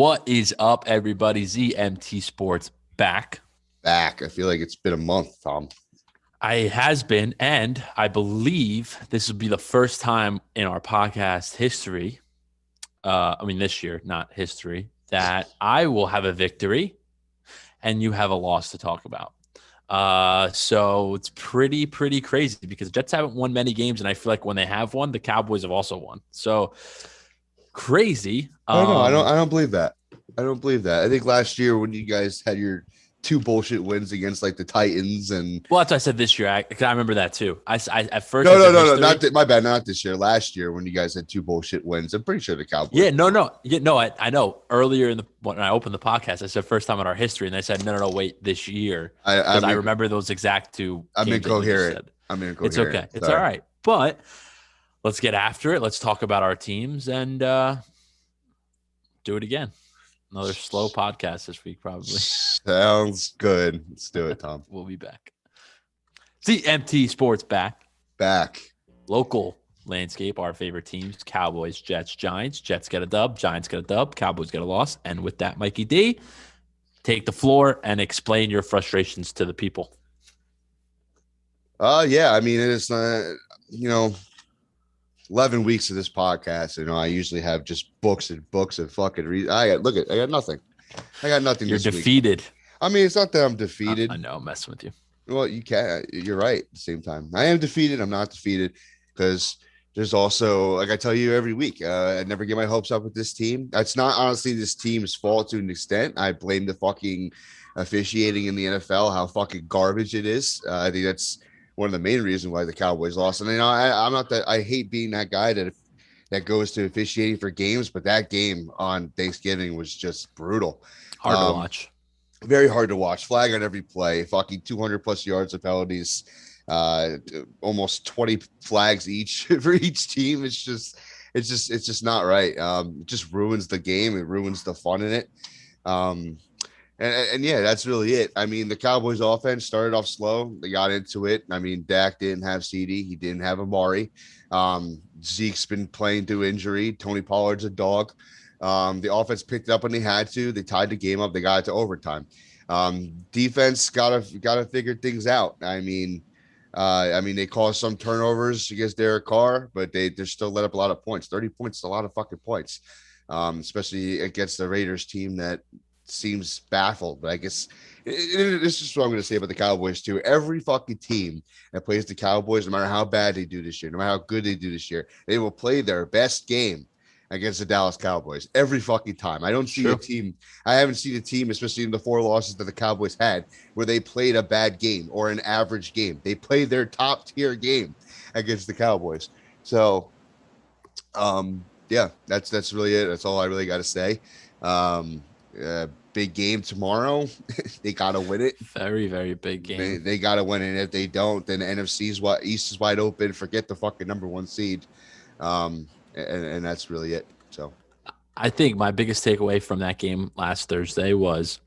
What is up, everybody? ZMT Sports back. I feel like it's been a month, Tom. It has been, and I believe this will be the first time in our podcast history, this year, not history, that I will have a victory and you have a loss to talk about. So it's pretty crazy because Jets haven't won many games, and I feel like when they have won, the Cowboys have also won. So crazy. I don't believe that. I think last year when you guys had your two bullshit wins against like the Titans and Well, that's what I said this year. I remember that too. I at first no, my bad, not this year. Last year when you guys had two bullshit wins, I'm pretty sure the Cowboys. Yeah, no. I know. Earlier when I opened the podcast, I said first time in our history, and they said no, wait, this year because I remember those exact two. I'm incoherent. It's okay. It's all right. But let's get after it. Let's talk about our teams and do it again. Another slow podcast this week, probably. Sounds good. Let's do it, Tom. We'll be back. ZMT Sports back. Local landscape, our favorite teams, Cowboys, Jets, Giants. Jets get a dub, Giants get a dub, Cowboys get a loss. And with that, Mikey D, take the floor and explain your frustrations to the people. Yeah, it's 11 weeks of this podcast. I usually have just books and books and fucking read. I got nothing. You're this defeated. Week. It's not that I'm defeated. I know, I'm messing with you. Well, you're right at the same time. I am defeated. I'm not defeated because there's also, like I tell you every week, I never get my hopes up with this team. It's not honestly this team's fault to an extent. I blame the fucking officiating in the NFL, how fucking garbage it is. I think that's one of the main reasons why the Cowboys lost. And I'm not that I hate being that guy that goes to officiating for games, but that game on Thanksgiving was just brutal. Hard to watch. Very hard to watch. Flag on every play, fucking 200 plus yards of penalties, almost 20 flags each for each team. It's just not right. It just ruins the game. It ruins the fun in it. And yeah, that's really it. The Cowboys offense started off slow. They got into it. Dak didn't have CD. He didn't have Amari. Zeke's been playing through injury. Tony Pollard's a dog. The offense picked it up when they had to. They tied the game up. They got it to overtime. Defense gotta figure things out. They caused some turnovers against Derek Carr, but they still let up a lot of points. 30 points is a lot of fucking points, especially against the Raiders team that seems baffled. But I guess this is what I'm going to say about the Cowboys too. Every fucking team that plays the Cowboys, no matter how bad they do this year, no matter how good they do this year, they will play their best game against the Dallas Cowboys every fucking time. I haven't seen a team, especially in the 4 losses that the Cowboys had, where they played a bad game or an average game. They played their top tier game against the Cowboys. So, yeah, that's really it. That's all I really got to say. Big game tomorrow. They gotta win it. Very, very big game. They gotta win it. If they don't, then the East is wide open. Forget the fucking number 1 seed. And that's really it. So I think my biggest takeaway from that game last Thursday was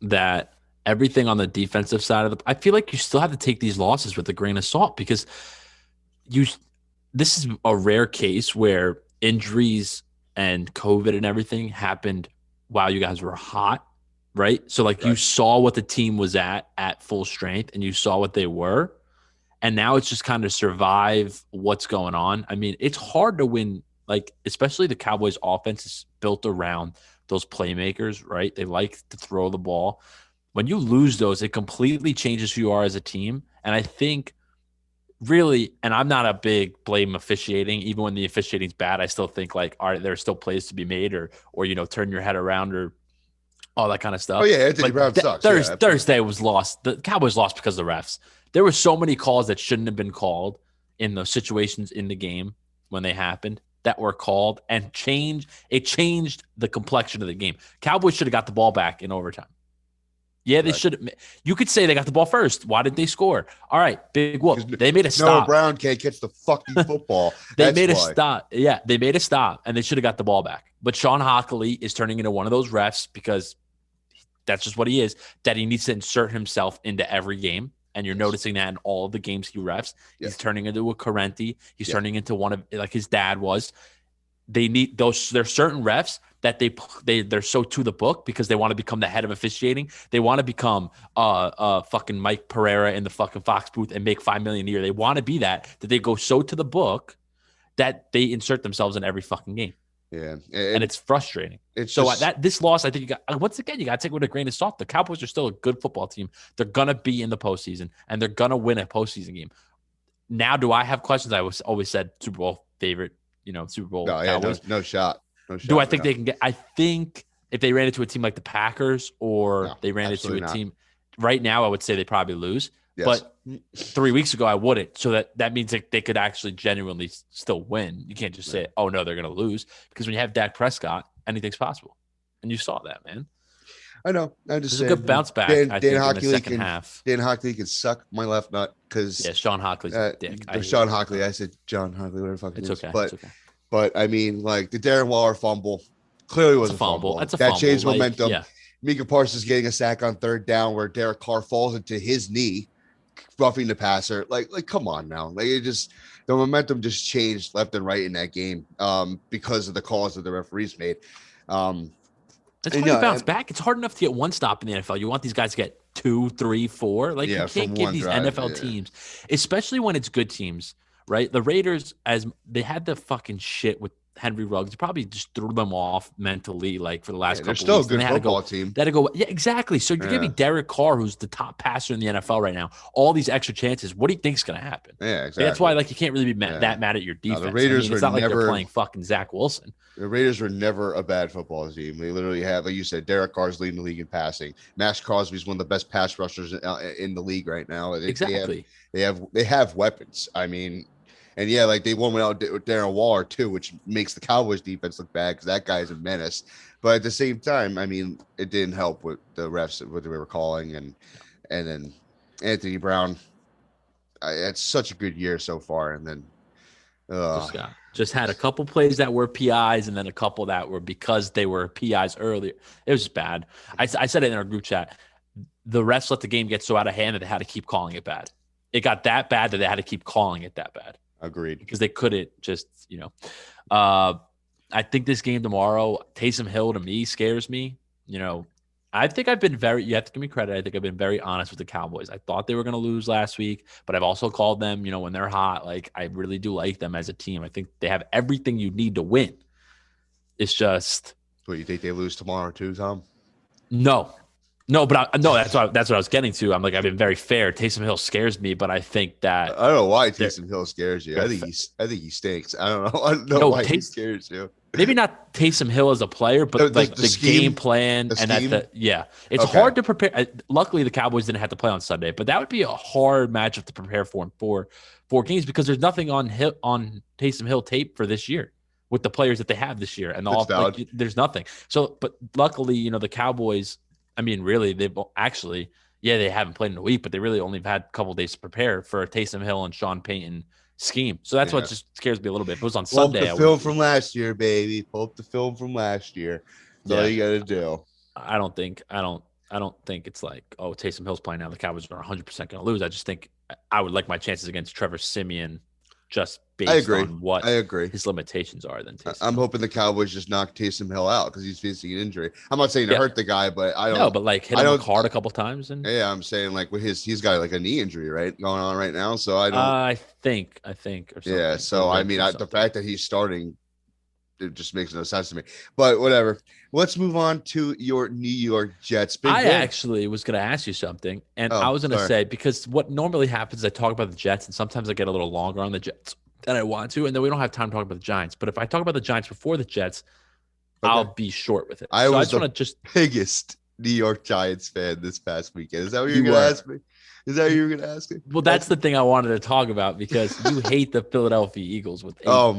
that everything on the defensive side I feel like you still have to take these losses with a grain of salt because this is a rare case where injuries and COVID and everything happened while you guys were hot, right? So you saw what the team was at full strength and you saw what they were. And now it's just kind of survive what's going on. It's hard to win, especially the Cowboys offense is built around those playmakers, right? They like to throw the ball. When you lose those, it completely changes who you are as a team. And I think really, and I'm not a big blame officiating, even when the officiating's bad, I still think all right, there are still plays to be made or turn your head around or all that kind of stuff. Oh yeah, Anthony Brown sucks. Thursday was lost. The Cowboys lost because of the refs. There were so many calls that shouldn't have been called in those situations in the game when they happened that were called and changed the complexion of the game. Cowboys should have got the ball back in overtime. Yeah, they should. You could say they got the ball first. Why did they score? All right, big whoop. They made a stop. No, Brown can't catch the fucking football. They made a stop. Yeah, they made a stop, and they should have got the ball back. But Sean Hockley is turning into one of those refs because that's just what he is, that he needs to insert himself into every game. And you're noticing that in all of the games he refs. He's turning into a Correnti. He's turning into one of his dad was. They need those. There's certain refs that they're so to the book because they want to become the head of officiating. They want to become fucking Mike Pereira in the fucking Fox booth and make $5 million a year. They want to be that they go so to the book that they insert themselves in every fucking game. Yeah, and it's frustrating. It's so just, this loss, I think you got once again, you got to take it with a grain of salt. The Cowboys are still a good football team. They're gonna be in the postseason, and they're gonna win a postseason game. Now, do I have questions? I was always said Super Bowl favorite, Super Bowl Cowboys. No shot. Do I think they can get? I think if they ran into a team like the Packers or they ran into a team right now, I would say they probably lose. Yes. But 3 weeks ago, I wouldn't. So that means that they could actually genuinely still win. You can't just say, oh, no, they're going to lose. Because when you have Dak Prescott, anything's possible. And you saw that, man. I know. I'm just saying. It's a good bounce back, I think, in the second half. Dan Hockley can suck my left nut because... Yeah, Sean Hockley's a dick. Sean Hockley. I said John Hockley, whatever the fuck it's okay. But, it's okay. But, I mean, like, the Darren Waller fumble clearly was a fumble. That's a that fumble. Changed momentum. Yeah. Micah Parsons getting a sack on third down where Derek Carr falls into his knee, roughing the passer. Like, come on now. Like, the momentum just changed left and right in that game because of the calls that the referees made. It's hard to bounce back. It's hard enough to get one stop in the NFL. You want these guys to get 2, 3, 4. Like, you can't give these NFL teams, especially when it's good teams, right? The Raiders, as they had the fucking shit with Henry Ruggs, probably just threw them off mentally, like, for the last couple of weeks. They're still a good football team. They had to go. Yeah, exactly. So you're giving Derek Carr, who's the top passer in the NFL right now, all these extra chances. What do you think's going to happen? Yeah, exactly. That's why, like, you can't really be that mad at your defense. The Raiders it's not like they're playing fucking Zach Wilson. The Raiders were never a bad football team. They literally have, like you said, Derek Carr's leading the league in passing. Max Crosby's one of the best pass rushers in the league right now. Exactly. They have weapons. I mean, and like they won without Darren Waller too, which makes the Cowboys defense look bad because that guy's a menace. But at the same time, I mean, it didn't help with the refs, what they were calling, and then Anthony Brown. It's such a good year so far, and then just had a couple plays that were PIs and then a couple that were because they were PIs earlier. It was bad. I said it in our group chat. The refs let the game get so out of hand that they had to keep calling it bad. It got that bad that they had to keep calling it that bad. Agreed. Because they couldn't just, I think this game tomorrow, Taysom Hill to me scares me. I think I've been you have to give me credit. I think I've been very honest with the Cowboys. I thought they were going to lose last week, but I've also called them, when they're hot. Like, I really do like them as a team. I think they have everything you need to win. It's just. What, you think they lose tomorrow too, Tom? No, but that's what I was getting to. I'm like, I've been very fair. Taysom Hill scares me, but I think that. I don't know why Taysom Hill scares you. I think he stinks. I don't know why he scares you. Maybe not Taysom Hill as a player, but the game plan it's hard to prepare. Luckily, the Cowboys didn't have to play on Sunday, but that would be a hard matchup to prepare for in four games because there's nothing on Taysom Hill tape for this year with the players that they have this year, and there's nothing. So, but luckily, the Cowboys. I mean, really, they've actually, they haven't played in a week, but they really only have had a couple of days to prepare for a Taysom Hill and Sean Payton scheme. So that's what just scares me a little bit. If it was on Sunday. Pull up the film from last year, baby. Pull up the film from last year. That's all you got to do. I don't think it's like, oh, Taysom Hill's playing now. The Cowboys are 100% going to lose. I just think I would like my chances against Trevor Siemian just based on what his limitations are. Then I'm hoping the Cowboys just knock Taysom Hill out because he's facing an injury. I'm not saying to hurt the guy, but I don't. No, but like hit him hard a couple times. And I'm saying like with he's got like a knee injury going on right now. So I don't. I think. Or something. Yeah. So I mean, the fact that he's starting, it just makes no sense to me. But whatever. Let's move on to your New York Jets. Actually was going to ask you something, and I was going to say, because what normally happens is I talk about the Jets, and sometimes I get a little longer on the Jets than I want to, and then we don't have time to talk about the Giants. But if I talk about the Giants before the Jets, I'll be short with it. I was the biggest New York Giants fan this past weekend. Is that what you're going to ask me? Is that what you were going to ask me? Well, that's the thing I wanted to talk about because you hate the Philadelphia Eagles with a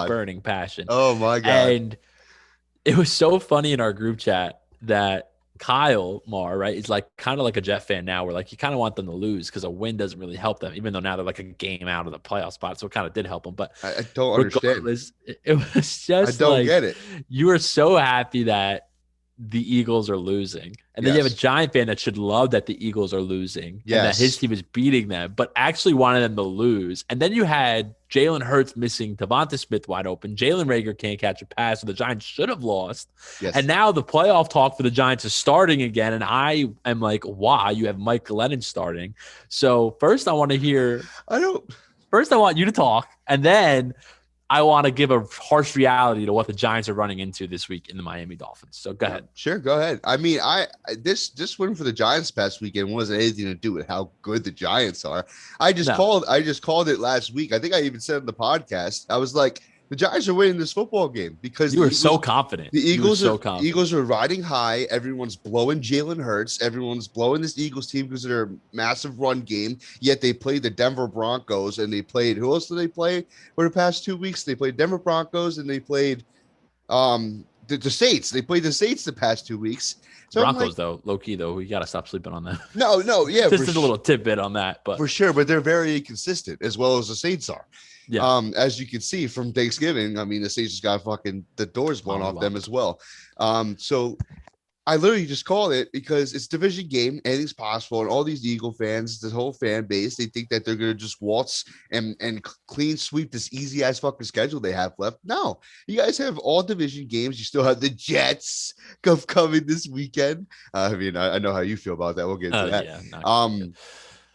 burning passion. Oh, my God. And it was so funny in our group chat that Kyle Marr, right, is like kind of like a Jet fan now where like you kind of want them to lose because a win doesn't really help them, even though now they're like a game out of the playoff spot. So it kind of did help them. But I don't understand. It was just I don't get it. You were so happy that the Eagles are losing. And then you have a Giant fan that should love that the Eagles are losing and that his team is beating them, but actually wanted them to lose. And then you had Jalen Hurts missing Devonta Smith wide open. Jalen Reagor can't catch a pass, so the Giants should have lost. Yes. And now the playoff talk for the Giants is starting again. And I am like, why? You have Mike Glennon starting. So first I want to hear – first I want you to talk, and then – I want to give a harsh reality to what the Giants are running into this week in the Miami Dolphins. So go ahead. Sure, go ahead. I mean, this win for the Giants past weekend wasn't anything to do with how good the Giants are. I just called it last week. I think I even said in the podcast, I was like, the Giants are winning this football game because you were so confident. The Eagles are riding high. Everyone's blowing Jalen Hurts. Everyone's blowing this Eagles team because of their massive run game. Yet they played the Denver Broncos, and they played, who else did they play for the past 2 weeks? They played Denver Broncos, and they played the Saints. They played the Saints the past 2 weeks. So Broncos, though, low key, though, we got to stop sleeping on that. No, yeah. Just a little tidbit on that. But for sure, but they're very inconsistent, as well as the Saints are. Yeah. As you can see from Thanksgiving, I mean, the Saints just got fucking the doors blown off them as well. So I literally just called it because it's a division game. Anything's possible. And all these Eagle fans, this whole fan base, they think that they're going to just waltz and clean sweep this easy ass fucking schedule they have left. No, you guys have all division games. You still have the Jets coming this weekend. I mean, I know how you feel about that. We'll get into that.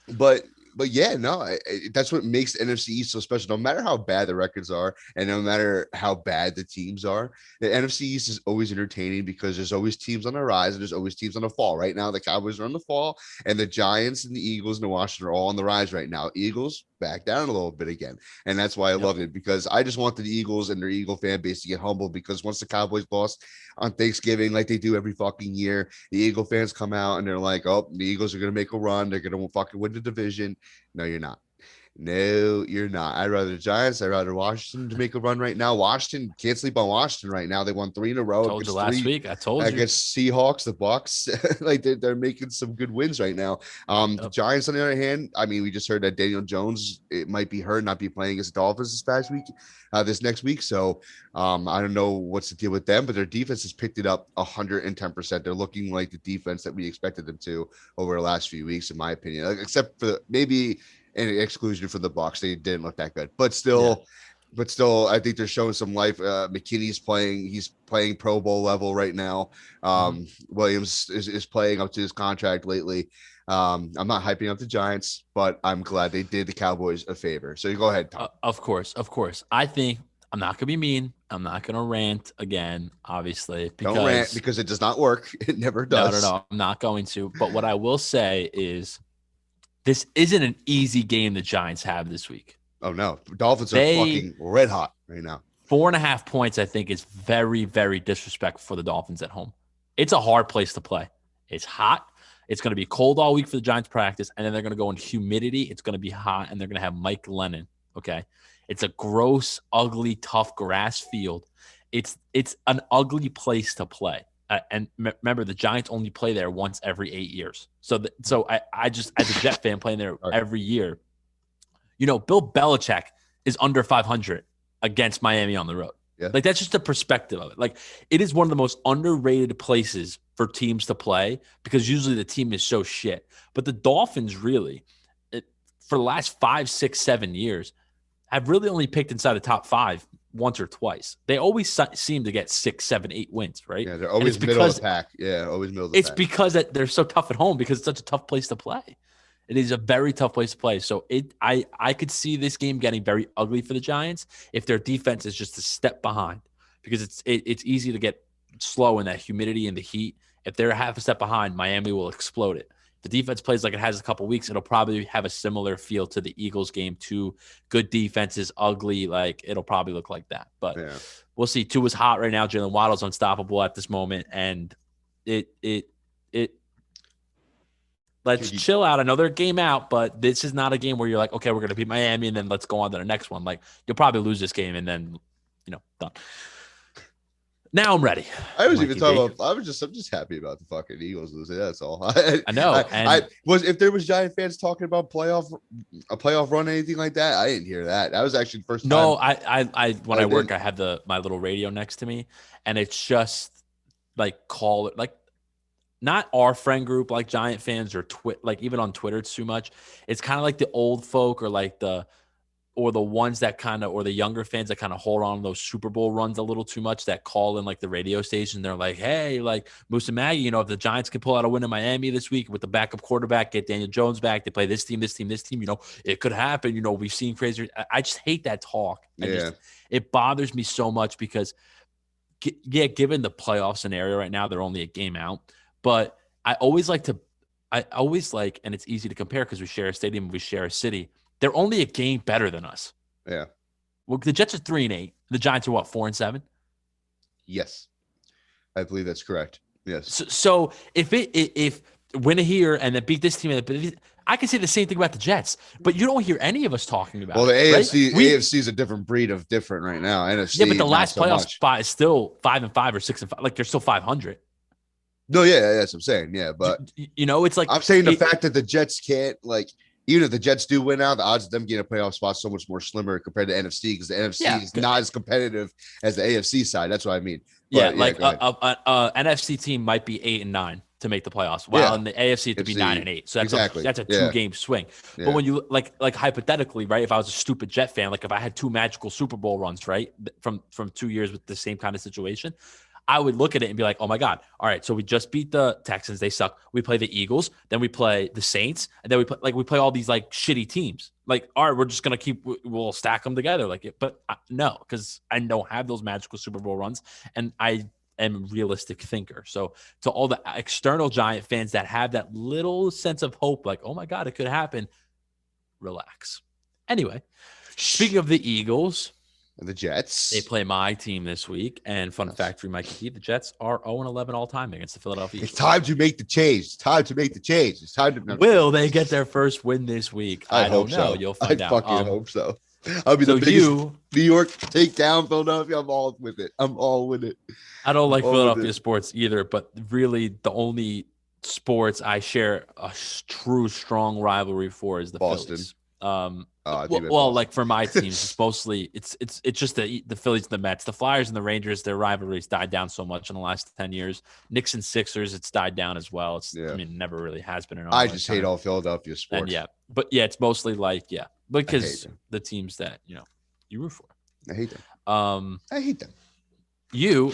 Yeah, But yeah, no, that's what makes the NFC East so special. No matter how bad the records are and no matter how bad the teams are, the NFC East is always entertaining because there's always teams on the rise and there's always teams on the fall. Right now, the Cowboys are on the fall and the Giants and the Eagles and the Washington are all on the rise right now. Eagles back down a little bit again. And that's why I love it, because I just want the Eagles and their Eagle fan base to get humbled, because once the Cowboys lost on Thanksgiving, like they do every fucking year, the Eagle fans come out and they're like, oh, the Eagles are going to make a run. They're going to fucking win the division. No, you're not. No, you're not. I'd rather the Giants. I'd rather Washington to make a run right now. Washington, can't sleep on Washington right now. They won 3 in a row. I told you last week. I told you. Against Seahawks, the Bucks. Like they're making some good wins right now. The Giants, on the other hand, I mean, we just heard that Daniel Jones, it might be hurt, not be playing against the Dolphins this next week. So I don't know what's the deal with them, but their defense has picked it up 110%. They're looking like the defense that we expected them to over the last few weeks, in my opinion, except for maybe an exclusion for the Bucs. They didn't look that good, but still, I think they're showing some life. McKinney's playing Pro Bowl level right now. Williams is playing up to his contract lately. I'm not hyping up the Giants, but I'm glad they did the Cowboys a favor. So you go ahead, Tom. Of course. I think I'm not going to be mean. I'm not going to rant again, obviously. Don't rant because it does not work. It never does. No. I'm not going to. But what I will say is this isn't an easy game the Giants have this week. Oh, no. Dolphins are fucking red hot right now. 4.5 points, I think, is very, very disrespectful for the Dolphins at home. It's a hard place to play. It's hot. It's going to be cold all week for the Giants practice, and then they're going to go in humidity. It's going to be hot, and they're going to have Mike Glennon, okay? It's a gross, ugly, tough grass field. It's an ugly place to play. And remember, the Giants only play there once every 8 years. So I just, as a Jet fan playing there every year, Bill Belichick is under 500 against Miami on the road. Yeah. Like, that's just the perspective of it. Like, it is one of the most underrated places for teams to play because usually the team is so shit. But the Dolphins really, for the last 5, 6, 7 years, have really only picked inside the top 5 once or twice. They always seem to get 6, 7, 8 wins, right? Yeah, they're always middle of the pack. Yeah, always middle of the pack. It's because they're so tough at home because it's such a tough place to play. It is a very tough place to play. So I could see this game getting very ugly for the Giants if their defense is just a step behind, because it's easy to get slow in that humidity and the heat. If they're half a step behind, Miami will explode it. The defense plays like it has a couple weeks, it'll probably have a similar feel to the Eagles game. 2 good defenses, ugly, like it'll probably look like that. But we'll see. 2 is hot right now. Jalen Waddle's unstoppable at this moment, and let's chill out. I know they're a game out, but this is not a game where you're like, okay, we're going to beat Miami and then let's go on to the next one. Like, you'll probably lose this game and then, done. Now I'm ready. I'm just happy about the fucking Eagles losing. That's all. I know. If there was Giant fans talking about a playoff run, anything like that, I didn't hear that. That was actually the first time. No, when I work, I have my little radio next to me, and it's just like call it like not our friend group like Giant fans or like even on Twitter it's too much. It's kind of like the old folk or like the ones that kind of or the younger fans that kind of hold on to those Super Bowl runs a little too much that call in like the radio station. They're like, hey, like Moose and Maggie, if the Giants can pull out a win in Miami this week with the backup quarterback, get Daniel Jones back, they play this team, it could happen. We've seen crazy. I just hate that talk. It bothers me so much because given the playoff scenario right now, they're only a game out. But I always like, and it's easy to compare because we share a stadium, we share a city. They're only a game better than us. Yeah. Well, the Jets are 3-8. The Giants are what, 4-7? Yes, I believe that's correct. Yes. So if win here and then beat this team, I can say the same thing about the Jets, but you don't hear any of us talking about. Well, the AFC, right? AFC is a different breed of different right now. NFC, but the last playoff spot is still 5-5 or 6-5. Like they're still 500. No, yeah, that's what I'm saying. Yeah, but it's like I'm saying the fact that the Jets can't even if the Jets do win out, the odds of them getting a playoff spot so much more slimmer compared to NFC because the NFC is not as competitive as the AFC side. That's what I mean. But, NFC team might be 8-9 to make the playoffs, while in the AFC to be 9-8. So that's a 2-game swing. Yeah. But when you like hypothetically, right? If I was a stupid Jet fan, like if I had 2 magical Super Bowl runs, right, from 2 years with the same kind of situation, I would look at it and be like, oh my God. All right. So we just beat the Texans. They suck. We play the Eagles. Then we play the Saints. And then we play all these like shitty teams. Like, all right, we're just going to we'll stack them together. But no, because I don't have those magical Super Bowl runs. And I am a realistic thinker. So to all the external Giant fans that have that little sense of hope, like, oh my God, it could happen. Relax. Anyway, speaking of the Eagles, the Jets. They play my team this week. And fun fact for Mikey T, the Jets are 0-11 all time against the Philadelphia Eagles. It's time to make the change. It's time to Will they get their first win this week? I don't know. So. You'll find out. I fucking hope so. I'll be the biggest New York take down Philadelphia. I'm all with it. I don't like Philadelphia sports either, but really the only sports I share a true strong rivalry for is the Boston. Phillies. Like for my teams, it's mostly it's just the Phillies and the Mets, the Flyers and the Rangers. Their rivalries died down so much in the last 10 years. Knicks and Sixers, it's died down as well. I mean, never really has been. I just hate all Philadelphia sports. And it's mostly because the teams that you root for. I hate them. I hate them.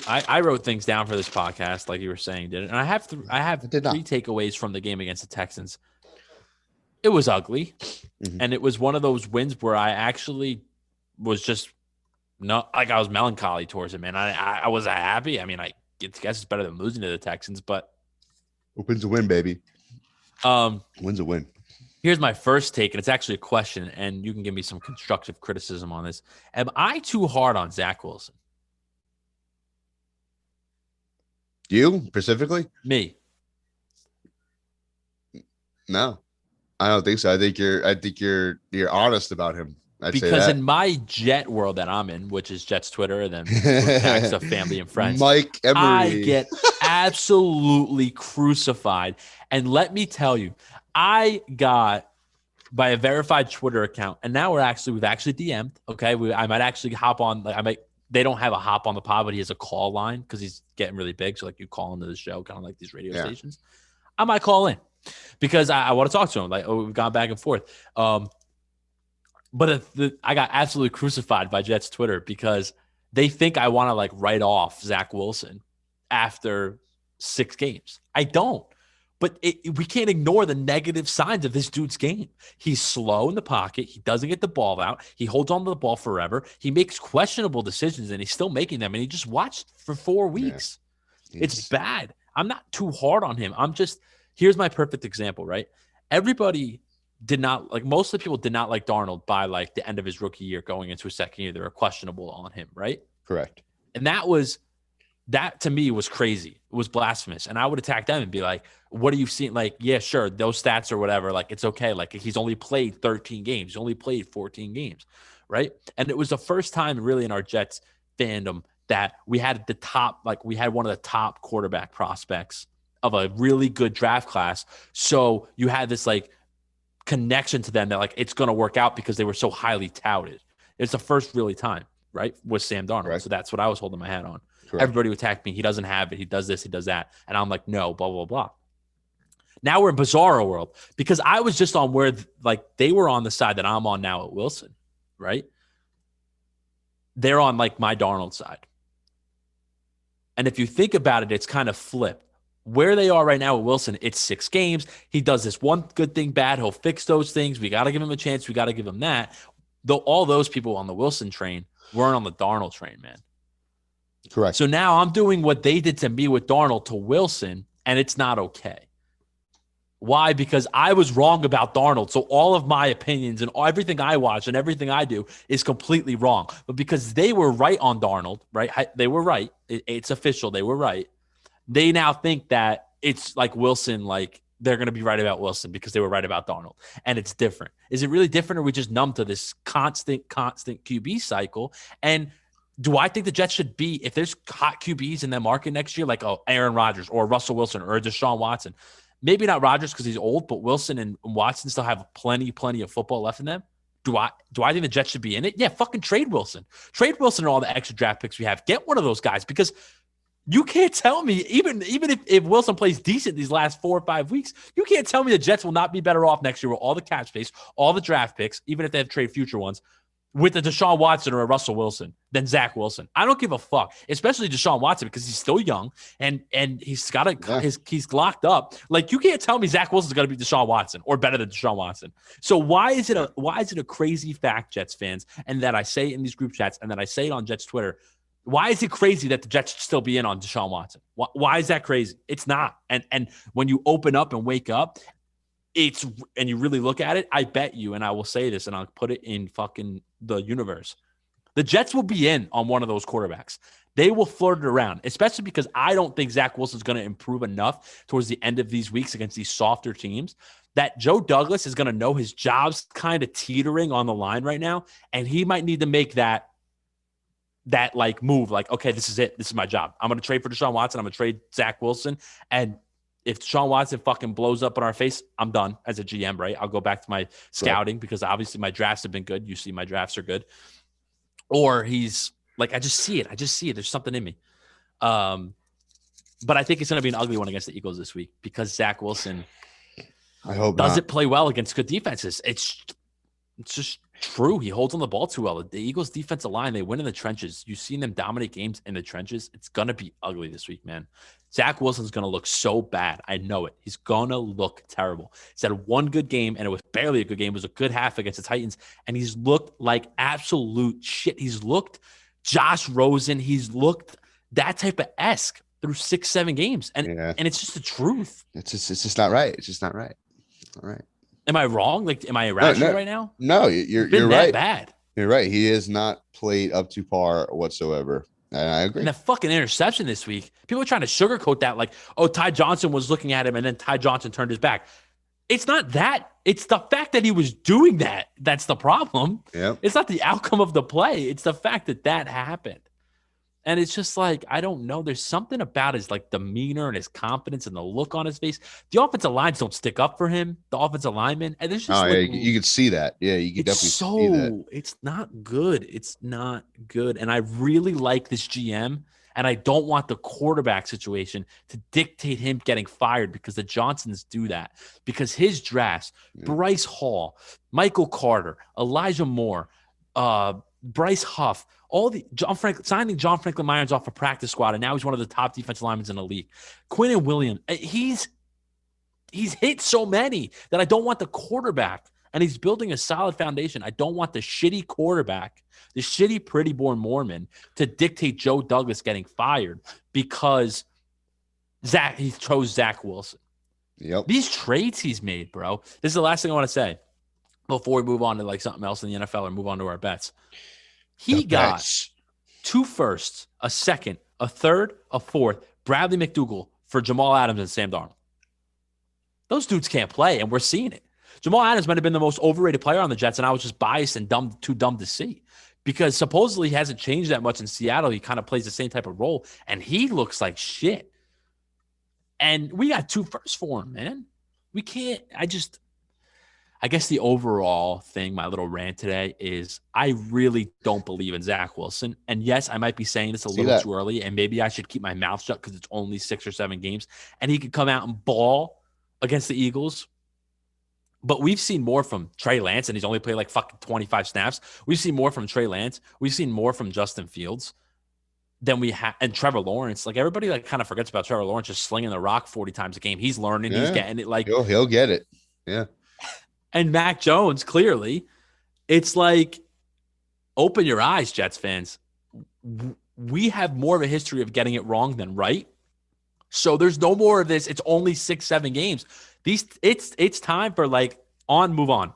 I wrote things down for this podcast, like you were saying, did it? And I have 3 takeaways from the game against the Texans. It was ugly, and it was one of those wins where I actually was just not like I was melancholy towards it, man. I wasn't happy. I mean, I guess it's better than losing to the Texans, but win's a win, baby. Win's a win. Here's my first take, and it's actually a question, and you can give me some constructive criticism on this. Am I too hard on Zach Wilson? You specifically? Me? No. I don't think so. I think you're honest about him. Because in my Jet world that I'm in, which is Jet's Twitter and then facts of family and friends, Mike Emery, I get absolutely crucified. And let me tell you, I got by a verified Twitter account, and now we've actually DM'd. Okay, I might actually hop on. They don't have a hop on the pod, but he has a call line because he's getting really big. So you call into the show, kind of like these radio stations. I might call in. Because I want to talk to him. We've gone back and forth. But I got absolutely crucified by Jets Twitter because they think I want to write off Zach Wilson after 6 games. I don't. But we can't ignore the negative signs of this dude's game. He's slow in the pocket. He doesn't get the ball out. He holds on to the ball forever. He makes questionable decisions, and he's still making them. And he just watched for 4 weeks. Yeah. It's bad. I'm not too hard on him. Here's my perfect example, right? Everybody did not most of the people did not like Darnold by the end of his rookie year going into his second year. They were questionable on him, right? Correct. And that to me was crazy. It was blasphemous. And I would attack them and be like, what are you seeing? Yeah, sure. Those stats or whatever. It's okay. He's only played 13 games. He's only played 14 games. Right. And it was the first time really in our Jets fandom that we had we had one of the top quarterback prospects of a really good draft class. So you had this connection to them that it's going to work out because they were so highly touted. It's the first really time, right? With Sam Darnold. Right. So that's what I was holding my hat on. Correct. Everybody would attack me. He doesn't have it. He does this. He does that. And I'm like, no, blah, blah, blah. Now we're in bizarro world because I was just on where like they were on the side that I'm on now at Wilson, right? They're on like my Darnold side. And if you think about it, it's kind of flipped. Where they are right now with Wilson, it's 6 games. He does this one good thing bad. He'll fix those things. We got to give him a chance. We got to give him that. Though all those people on the Wilson train weren't on the Darnold train, man. Correct. So now I'm doing what they did to me with Darnold to Wilson, and it's not okay. Why? Because I was wrong about Darnold. So all of my opinions and everything I watch and everything I do is completely wrong. But because they were right on Darnold, right? They were right. It's official. They were right. They now think that it's like Wilson, like they're going to be right about Wilson because they were right about Darnold. And it's different. Is it really different, or are we just numb to this constant QB cycle? And do I think the Jets should be, if there's hot QBs in their market next year, like Aaron Rodgers or Russell Wilson or Deshaun Watson, maybe not Rodgers because he's old, but Wilson and Watson still have plenty of football left in them. Do I think the Jets should be in it? Yeah, fucking trade Wilson. Trade Wilson and all the extra draft picks we have. Get one of those guys, because you can't tell me, even if Wilson plays decent these last 4 or 5 weeks, you can't tell me the Jets will not be better off next year with all the cap space, all the draft picks, even if they have trade future ones, with a Deshaun Watson or a Russell Wilson than Zach Wilson. I don't give a fuck, especially Deshaun Watson, because he's still young and he's got he's locked up. Like, you can't tell me Zach Wilson's going to be Deshaun Watson or better than Deshaun Watson. So why is it a crazy fact, Jets fans, and that I say in these group chats and that I say it on Jets Twitter? Why is it crazy that the Jets should still be in on Deshaun Watson? Why is that crazy? It's not. And when you open up and wake up, and you really look at it, I bet you, and I will say this, and I'll put it in fucking the universe, the Jets will be in on one of those quarterbacks. They will flirt it around, especially because I don't think Zach Wilson's going to improve enough towards the end of these weeks against these softer teams that Joe Douglas is going to know his job's kind of teetering on the line right now, and he might need to make that like move, like, okay, this is it. This is my job. I'm going to trade for Deshaun Watson. I'm going to trade Zach Wilson, and if Deshaun Watson fucking blows up in our face, I'm done as a GM, right? I'll go back to my scouting because obviously my drafts have been good. You see my drafts are good. Or he's like, I just see it. There's something in me. But I think it's going to be an ugly one against the Eagles this week because Zach Wilson doesn't play well against good defenses. It's just true. He holds on the ball too well. The Eagles' defensive line, they win in the trenches. You've seen them dominate games in the trenches. It's going to be ugly this week, man. Zach Wilson's going to look so bad. I know it. He's going to look terrible. He's had one good game, and it was barely a good game. It was a good half against the Titans, and he's looked like absolute shit. He's looked Josh Rosen. He's looked that type of esque through 6-7 games, and it's just the truth. It's just not right. It's just not right. All right. Am I wrong? Like, am I irrational right now? No, you're right. That bad. You're right. He has not played up to par whatsoever. And I agree. And that fucking interception this week, people are trying to sugarcoat that, like, oh, Ty Johnson was looking at him and then Ty Johnson turned his back. It's not that. It's the fact that he was doing that. That's the problem. Yep. It's not the outcome of the play. It's the fact that happened. And it's just like, I don't know. There's something about his like demeanor and his confidence and the look on his face. The offensive lines don't stick up for him. The offensive linemen, and there's just you can see that. Yeah, you can definitely see that. It's not good. It's not good. And I really like this GM, and I don't want the quarterback situation to dictate him getting fired because the Johnsons do that. Because his drafts, Bryce Hall, Michael Carter, Elijah Moore, Bryce Huff, signing John Franklin Myers off a practice squad, and now he's one of the top defensive linemen in the league. Quinnen Williams, he's hit so many that I don't want the quarterback, and he's building a solid foundation. I don't want the shitty quarterback, the shitty pretty born Mormon, to dictate Joe Douglas getting fired because he chose Zach Wilson. Yep. These trades he's made, bro. This is the last thing I want to say before we move on to like something else in the NFL or move on to our bets. He got 2 firsts, a second, a third, a fourth, Bradley McDougald for Jamal Adams and Sam Darnold. Those dudes can't play, and we're seeing it. Jamal Adams might have been the most overrated player on the Jets, and I was just biased and too dumb to see because supposedly he hasn't changed that much in Seattle. He kind of plays the same type of role, and he looks like shit. And we got 2 firsts for him, man. We can't – I I guess the overall thing, my little rant today is I really don't believe in Zach Wilson. And yes, I might be saying this a little too early, and maybe I should keep my mouth shut because it's only 6 or 7 games, and he could come out and ball against the Eagles. But we've seen more from Trey Lance, and he's only played like fucking 25 snaps. We've seen more from Trey Lance. We've seen more from Justin Fields than we have, and Trevor Lawrence. Like everybody like kind of forgets about Trevor Lawrence just slinging the rock 40 times a game. He's learning. He's getting it. Like he'll get it. Yeah. And Mac Jones, clearly, it's like, open your eyes, Jets fans. We have more of a history of getting it wrong than right. So there's no more of this. It's only 6, 7 games. It's time for like move on.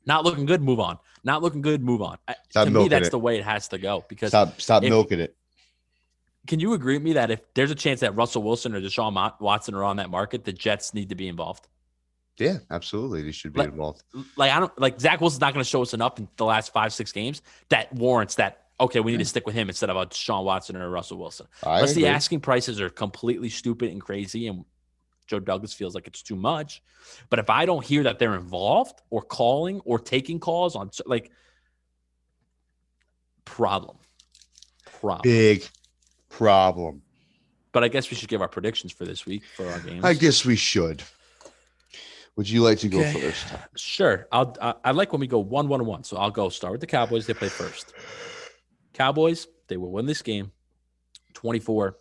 Not looking good, move on. Not looking good, move on. To me, that's the way it has to go. Because stop milking it. Can you agree with me that if there's a chance that Russell Wilson or Deshaun Watson are on that market, the Jets need to be involved? Yeah, absolutely. They should be involved. Zach Wilson's not going to show us enough in the last 5, 6 games that warrants that. Okay, we need to stick with him instead of a Deshaun Watson or a Russell Wilson. Unless the asking prices are completely stupid and crazy, and Joe Douglas feels like it's too much. But if I don't hear that they're involved or calling or taking calls on, like, problem. Big problem. But I guess we should give our predictions for this week for our games. I guess we should. Would you like to go first? Sure. I like when we go 1-1-1. So I'll start with the Cowboys. They play first. Cowboys, they will win this game 24-14.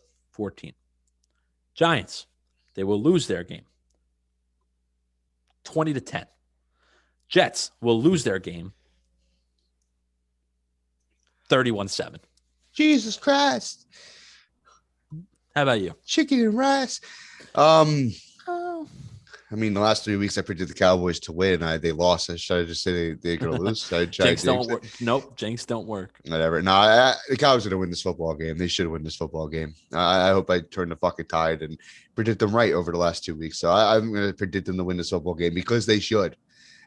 Giants, they will lose their game 20-10. Jets will lose their game 31-7. Jesus Christ. How about you? Chicken and rice. I mean, the last 3 weeks I predicted the Cowboys to win. They lost. Should I just say they're going to lose? Jinx don't work. Nope, jinx don't work. Whatever. No, the Cowboys are going to win this football game. They should win this football game. I hope I turn the fucking tide and predict them right over the last 2 weeks. So I'm going to predict them to win this football game because they should.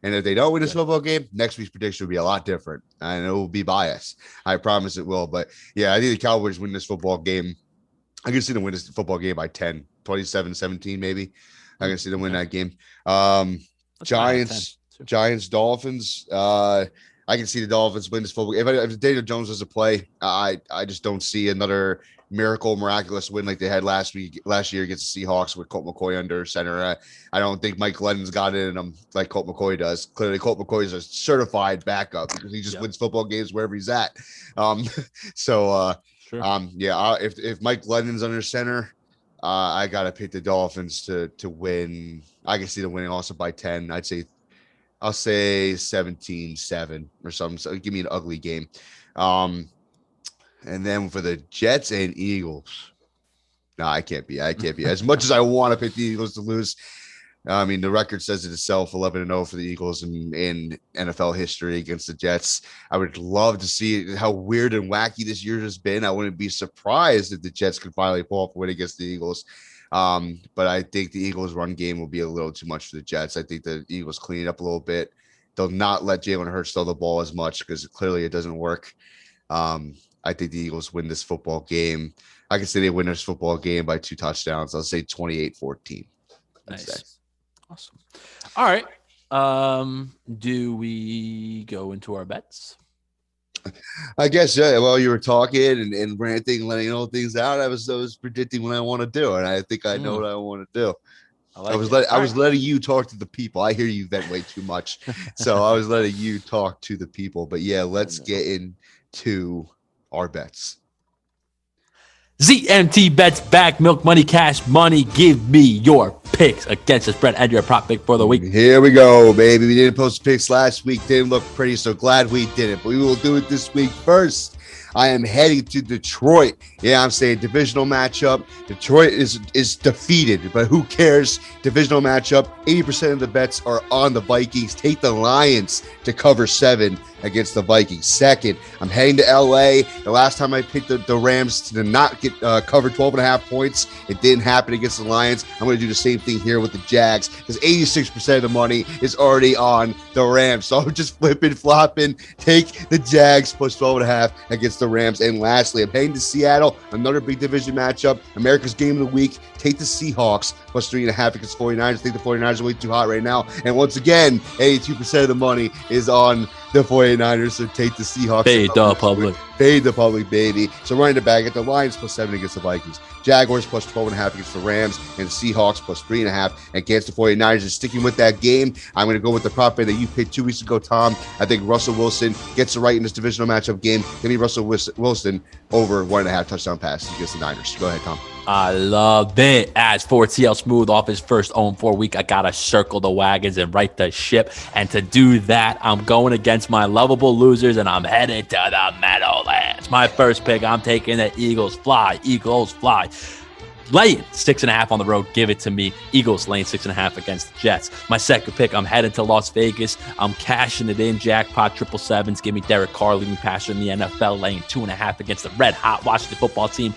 And if they don't win this football game, next week's prediction will be a lot different. And it will be biased. I promise it will. But, yeah, I think the Cowboys win this football game. I can see them win this football game by 10, 27-17 maybe. I can see them win that game. Giants, Dolphins. I can see the Dolphins win this football. If Daniel Jones doesn't play, I just don't see another miraculous win like they had last year against the Seahawks with Colt McCoy under center. I don't think Mike Glennon's got it in him like Colt McCoy does. Clearly, Colt McCoy is a certified backup because he just wins football games wherever he's at. If Mike Glennon's under center, I gotta pick the Dolphins to win. I can see them winning also by 10. I'll say 17-7 or something. So give me an ugly game. And then for the Jets and Eagles, no, I can't be. As much as I want to pick the Eagles to lose, I mean, the record says it itself, 11-0 for the Eagles in NFL history against the Jets. I would love to see how weird and wacky this year has been. I wouldn't be surprised if the Jets could finally pull off a win against the Eagles. But I think the Eagles' run game will be a little too much for the Jets. I think the Eagles clean it up a little bit. They'll not let Jalen Hurts throw the ball as much because clearly it doesn't work. I think the Eagles win this football game. I can say they win this football game by 2 touchdowns. I'll say 28-14. Nice. Awesome. All right. Do we go into our bets? I guess while you were talking and ranting, letting all things out, I was predicting what I want to do, and I think I know what I want to do. I was letting you talk to the people. I hear you vent way too much, so I was letting you talk to the people. But yeah, let's get into our bets. ZMT Bets, back, milk, money, cash, money. Give me your picks against the spread and your prop pick for the week. Here we go, baby. We didn't post picks last week. Didn't look pretty, so glad we didn't. But we will do it this week first. I am heading to Detroit. Yeah, I'm saying divisional matchup. Detroit is defeated, but who cares? Divisional matchup. 80% of the bets are on the Vikings. Take the Lions to cover 7 against the Vikings. Second, I'm heading to LA. The last time I picked the Rams to not get covered 12.5 points, it didn't happen against the Lions. I'm going to do the same thing here with the Jags because 86% of the money is already on the Rams. So I'm just flopping. Take the Jags plus 12.5 against the Rams. And lastly, I'm heading to Seattle. Another big division matchup. America's Game of the Week. Take the Seahawks plus 3.5 against the 49ers. I think the 49ers are way too hot right now. And once again, 82% of the money is on the 49ers, so take the Seahawks. Fade the public. Fade the public, baby. So running it back at the Lions plus 7 against the Vikings. Jaguars plus 12.5 against the Rams, and Seahawks plus 3.5 against the 49ers. And sticking with that game, I'm going to go with the prop bet that you picked 2 weeks ago, Tom. I think Russell Wilson gets it right in this divisional matchup game. Give me Russell Wilson over 1.5 touchdown passes against the Niners. Go ahead, Tom. I love it. As for TL Smooth off his first 0-4 week, I got to circle the wagons and right the ship. And to do that, I'm going against my lovable losers, and I'm headed to the Meadowlands. My first pick, I'm taking the Eagles fly. Eagles fly. Laying 6.5 on the road. Give it to me. Eagles laying 6.5 against the Jets. My second pick, I'm headed to Las Vegas. I'm cashing it in. Jackpot 777s. Give me Derek Carr, leading passer in the NFL, laying 2.5 against the red hot Washington football team.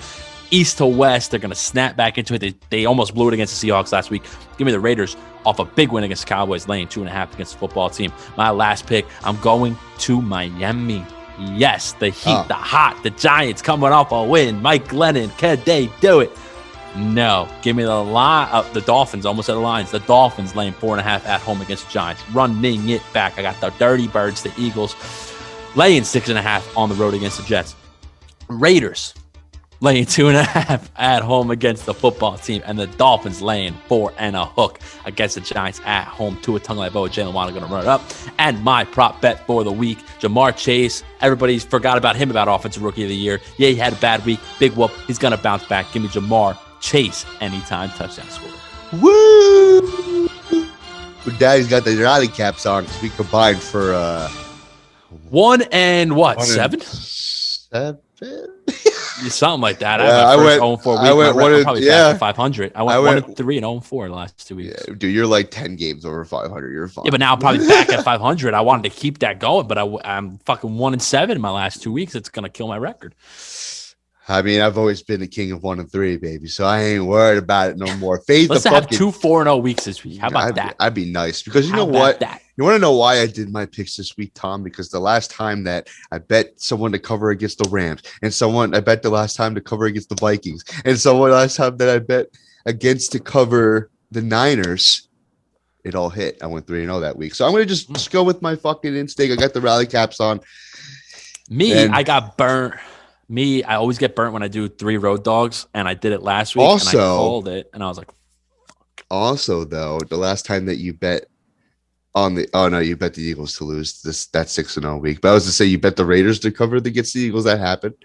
East to West, they're going to snap back into it. They almost blew it against the Seahawks last week. Give me the Raiders off a big win against the Cowboys, laying 2.5 against the football team. My last pick, I'm going to Miami. Yes, the Heat, the Hot, the Giants coming off a win. Mike Glennon, can they do it? No. Give me the Dolphins, almost at the Lions. The Dolphins laying 4.5 at home against the Giants. Running it back. I got the Dirty Birds, the Eagles, laying 6.5 on the road against the Jets. Raiders laying 2.5 at home against the football team, and the Dolphins laying 4 and a hook against the Giants at home. Tua Tagovailoa, Jalen Waddle going to run it up. And my prop bet for the week, Jamar Chase. Everybody's forgot about him about Offensive Rookie of the Year. Yeah, he had a bad week. Big whoop. He's going to bounce back. Give me Jamar Chase anytime touchdown score. Woo! Daddy's got the rally caps on because we combined for 1 and what? 7? 7? Something like that. Yeah, I went 0-4 week. I went I'm probably back to 500. I went 1-3 and 0-4 the last 2 weeks. Yeah, dude, you're like 10 games over 500. You're fine. Yeah, but now I'm probably back at 500. I wanted to keep that going, but I'm fucking 1-7 in my last 2 weeks. It's gonna kill my record. I mean, I've always been the king of 1-3, baby. So I ain't worried about it no more. Let's have 2 4-0 weeks this week. How about that? I'd be nice because you know what? You want to know why I did my picks this week, Tom? Because the last time that I bet someone to cover against the Rams, and I bet the last time to cover against the Vikings, and someone last time that I bet against to cover the Niners, it all hit. I went 3-0 that week. So I'm gonna just go with my fucking instinct. I got the rally caps on. I got burnt. I always get burnt when I do 3 road dogs, and I did it last week. Also, and I called it, and I was like, fuck. Also, though, the last time that you bet you bet the Eagles to lose that 6-0 week. But I was to say you bet the Raiders to cover against the Eagles. That happened,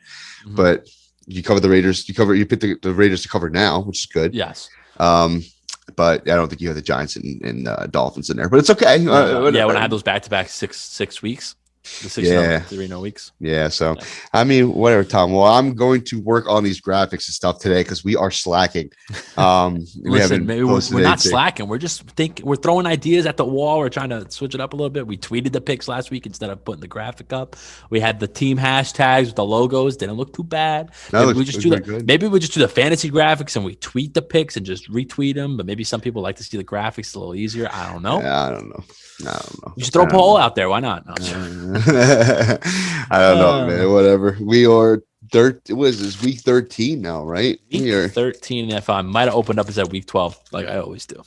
but you cover the Raiders. You picked the Raiders to cover now, which is good. Yes. But I don't think you have the Giants and Dolphins in there. But it's okay. Yeah, when I had those back-to-back six weeks. The 3-0 weeks. Yeah. So, I mean, whatever, Tom. Well, I'm going to work on these graphics and stuff today because we are slacking. Listen, we're not slacking. We're just we're throwing ideas at the wall. We're trying to switch it up a little bit. We tweeted the picks last week instead of putting the graphic up. We had the team hashtags with the logos. Didn't look too bad. Maybe we just do the fantasy graphics and we tweet the picks and just retweet them. But maybe some people like to see the graphics a little easier. I don't know. Yeah, I don't know. You should throw a poll out there. Why not? No, I don't know, man. Whatever. We are it was this week 13 now, right? Week 13. If I might have opened up as at week 12, like I always do.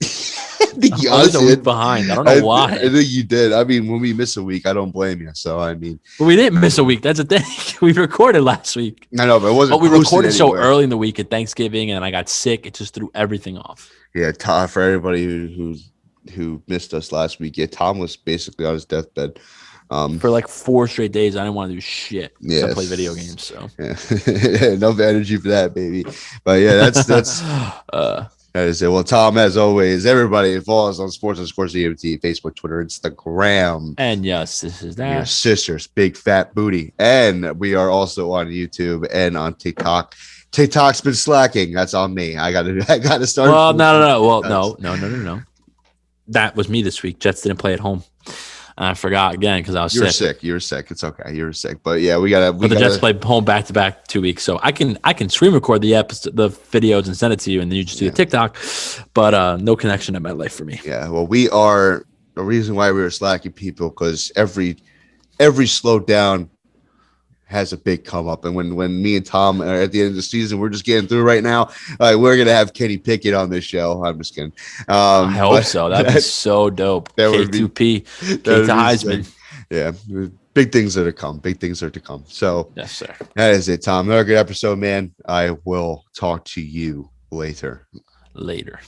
I was a week behind. I don't know why. I think you did. I mean, when we miss a week, I don't blame you. So I mean, but we didn't miss a week. That's the thing. We recorded last week. I know, but it wasn't. But we recorded so early in the week at Thanksgiving, and I got sick. It just threw everything off. Yeah, Tom, for everybody who missed us last week. Yeah, Tom was basically on his deathbed. For like 4 straight days, I didn't want to do shit. Yeah, play video games. So yeah, enough energy for that, baby. But yeah, that's that is it. Well, Tom, as always, everybody follow us on sports_ZMT, Facebook, Twitter, Instagram. And yes, this is that. Your sister's big fat booty. And we are also on YouTube and on TikTok. TikTok's been slacking. That's on me. I gotta start. Well, no. Well, no. That was me this week. Jets didn't play at home. I forgot again because I was sick. You were sick. It's okay. You were sick. But yeah, the Jets played home back to back 2 weeks, so I can screen record the videos and send it to you, and then you just do the TikTok. But no connection to my life for me. Yeah. Well, we are the reason why we were slacking people because every slowed down has a big come up. And when me and Tom are at the end of the season, we're just getting through right now. We're going to have Kenny Pickett on this show. I'm just kidding. I hope so. That'd be so dope. That would K2P, be, K to Heisman. Yeah. Big things are to come. Big things are to come. So yes, sir. That is it, Tom. Another good episode, man. I will talk to you later. Later.